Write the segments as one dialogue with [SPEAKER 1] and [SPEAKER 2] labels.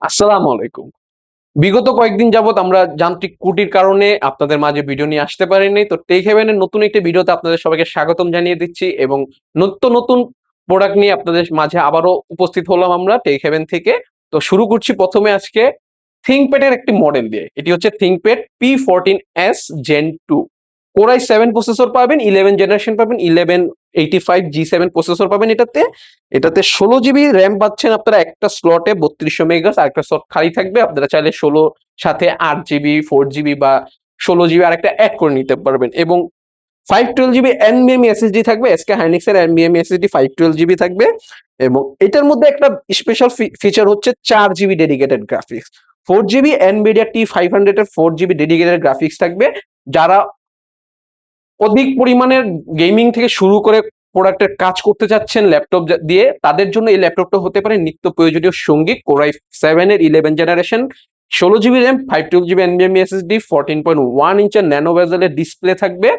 [SPEAKER 1] আসসালামু আলাইকুম। বিগত কয়েকদিন যাবৎ আমরা যান্ত্রিক ত্রুটির কারণে আপনাদের মাঝে ভিডিও নিয়ে আসতে পারিনি। তো টেক হেভেনের নতুন একটি ভিডিওতে আপনাদের সবাইকে স্বাগতম জানিয়ে দিচ্ছি এবং নতুন প্রোডাক্ট নিয়ে আপনাদের মাঝে আবারও উপস্থিত হলাম আমরা টেক হেভেন থেকে। তো শুরু করছি ১ম এ আজকে ThinkPad এর একটি মডেল দিয়ে। এটি হচ্ছে ThinkPad P14s Gen 2 Core i7 processor পাবেন, 11 জেনারেশন পাবেন, 1185 G7 প্রসেসর পাবেন এটাতে। এটাতে 16 জিবি র‍্যাম পাচ্ছেন আপনারা একটা স্লটে 3200 মেগাহার্টজ, আরেকটা স্লট খালি থাকবে। আপনারা চাইলে 16 সাথে 8 জিবি, 4 জিবি বা 16 জিবি আরেকটা এড করে নিতে পারবেন এবং 512 জিবি NVMe SSD থাকবে। SK Hynix এর NVMe SSD 512 জিবি থাকবে এবং এটার মধ্যে একটা স্পেশাল ফিচার হচ্ছে 4 GB dedicated graphics. 4 GB NVIDIA T500 এর 4 জিবি ডেডিকেটেড গ্রাফিক্স থাকবে। যারা অধিক পরিমাণের গেমিং থেকে শুরু করে প্রোডাক্টের কাজ করতে চাচ্ছেন ল্যাপটপ দিয়ে, তাদের জন্য এই ল্যাপটপটা হতে পারে নিত্য প্রয়োজনীয় সঙ্গী। Core i7 এর 11 জেনারেশন, 16 GB RAM, 512 GB NVMe SSD, 14.1 ইঞ্চের ন্যানো বেজেলের ডিসপ্লে থাকবে।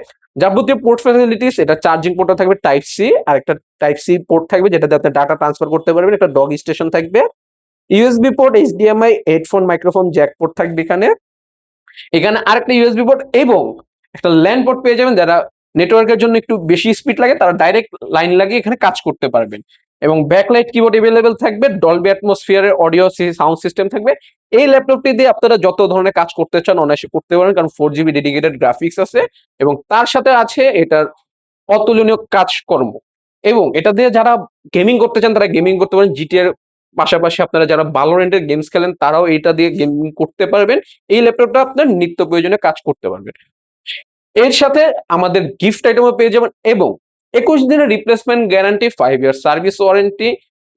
[SPEAKER 1] যাবতীয় পোর্ট ফ্যাসিলিটিস, এটা চার্জিং পোর্টও থাকবে টাইপ সি, আর একটা টাইপ সি পোর্ট থাকবে যেটাতে আপনি ডাটা ট্রান্সফার করতে পারবেন। একটা ডগ স্টেশন থাকবে, USB port, HDMI, headphone, microphone Jack port থাকবে এখানে। এখানে আরেকটা ইউএসবি পোর্ট এবং একটা ল্যান পোর্ট পেয়ে যাবেন। যারা নেটওয়ার্কের জন্য একটু বেশি স্পিড লাগে তারা ডাইরেক্ট লাইন লাগিয়ে এখানে কাজ করতে পারবেন এবং ব্যাকলাইট কিবোর্ড এভেলেবেল থাকবে। ডলবি অ্যাটমসফিয়ারের অডিও সাউন্ড সিস্টেম থাকবে। এই ল্যাপটপটি দিয়ে আপনারা যত ধরনের কাজ করতে চান অনায়াসে করতে পারেন, কারণ 4 জিবি ডেডিকেটেড গ্রাফিক্স আছে এবং তার সাথে আছে এটার অতুলনীয় কাজকর্ম। এবং এটা দিয়ে যারা গেমিং করতে চান তারা গেমিং করতে পারেন। জিটিএ এর পাশাপাশি আপনারা যারা ভ্যালোরেন্ট এর গেমস খেলেন তারাও এটা দিয়ে গেমিং করতে পারবেন। এই ল্যাপটপটা আপনার নিত্য প্রয়োজনীয় কাজ করতে পারবেন। এর সাথে আমাদের গিফট আইটেমও পেয়ে যাবেন এবং ২১ দিনের replacement guarantee, 5 year service warranty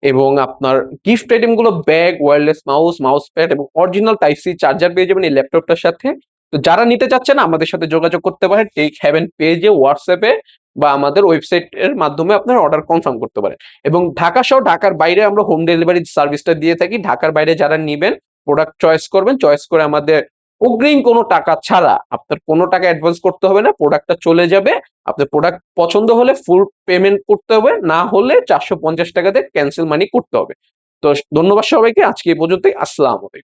[SPEAKER 1] এবং আপনার গিফট আইটেম গুলো bag, wireless mouse, mouse pad এবং অরিজিনাল টাইপ সি চার্জার পেয়ে যাবেন এই ল্যাপটপটার সাথে। তো যারা নিতে চাচ্ছেন আমাদের সাথে যোগাযোগ করতে পারেন টেক হেভেন পেজে, হোয়াটসঅ্যাপে বা আমাদের ওয়েবসাইট এর মাধ্যমে আপনারা অর্ডার কনফার্ম করতে পারেন। এবং ঢাকা সহ ঢাকার বাইরে আমরা হোম ডেলিভারি সার্ভিসটা দিয়ে থাকি। ঢাকার বাইরে যারা নিবেন প্রোডাক্ট চয়েস করবেন, চয়েস করে আমাদের অগ্রিম কোনো টাকা ছাড়া, আপনার কোনো টাকা অ্যাডভান্স করতে হবে না। প্রোডাক্টটা চলে যাবে। আপনার প্রোডাক্ট পছন্দ হলে ফুল পেমেন্ট করতে হবে, না হলে ৪৫০ টাকা দিয়ে ক্যানসেল মানি করতে হবে। তো ধন্যবাদ সবাইকে। আজকে এই পর্যন্তই। আসসালামু আলাইকুম।